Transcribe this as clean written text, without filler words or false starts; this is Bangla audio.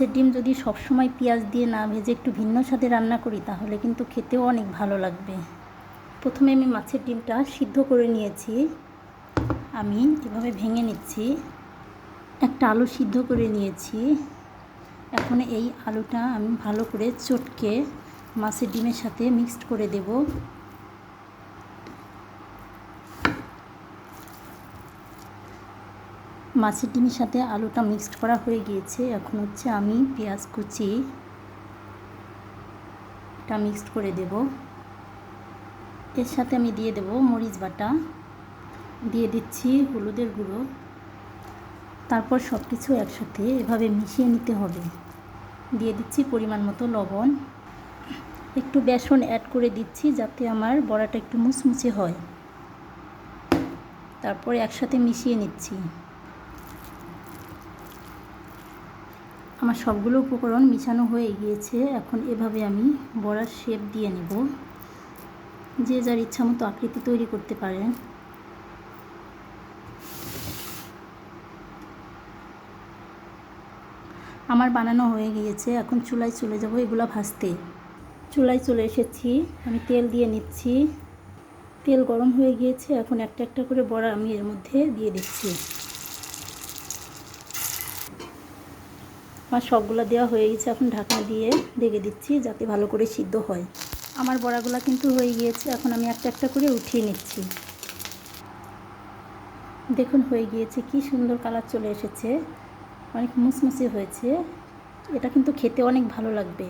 মাছের ডিম যদি সবসময় পেঁয়াজ দিয়ে না ভেজে একটু ভিন্ন স্বাদে রান্না করি তাহলে কিন্তু খেতেও অনেক ভালো লাগবে। প্রথমে আমি মাছের ডিমটা সিদ্ধ করে নিয়েছি। আমি এভাবে ভেঙে নিচ্ছি। একটা আলু সিদ্ধ করে নিয়েছি। এখন এই আলুটা আমি ভালো করে চটকে মাছের ডিমের সাথে মিক্সড করে দেব। মাছের ডিমের সাথে আলুটা মিক্সড করা হয়ে গিয়েছে। এখন হচ্ছে আমি পেঁয়াজ কুচি এটা মিক্সড করে দেব। এর সাথে আমি দিয়ে দেব মরিচ বাটা, দিয়ে দিচ্ছি হলুদের গুঁড়ো। তারপর সব কিছু একসাথে এভাবে মিশিয়ে নিতে হবে। দিয়ে দিচ্ছি পরিমাণ মতো লবণ। একটু বেসন অ্যাড করে দিচ্ছি যাতে আমার বড়াটা একটু মুচমুচে হয়। তারপর একসাথে মিশিয়ে নিচ্ছি। আমার সবগুলো উপকরণ মিশানো হয়ে গিয়েছে। এখন এভাবে আমি বড়ার শেপ দিয়ে নেব। যে যার ইচ্ছা মতো আকৃতি তৈরি করতে পারেন। আমার বানানো হয়ে গিয়েছে। এখন চুলায় চলে যাব এগুলো ভাজতে। চুলায় চলে এসেছি। আমি তেল দিয়ে নিচ্ছি। তেল গরম হয়ে গিয়েছে। এখন একটা একটা করে বড়া আমি এর মধ্যে দিয়ে দিচ্ছি। আমার সবগুলো দেওয়া হয়ে গেছে। এখন ঢাকনা দিয়ে ঢেকে দিচ্ছি যাতে ভালো করে সিদ্ধ হয়। আমার বড়াগুলো কিন্তু হয়ে গিয়েছে। এখন আমি একটা একটা করে উঠিয়ে নিচ্ছি। দেখুন হয়ে গিয়েছে, কি সুন্দর কালার চলে এসেছে, অনেক মুচমুচে হয়েছে। এটা কিন্তু খেতে অনেক ভালো লাগবে।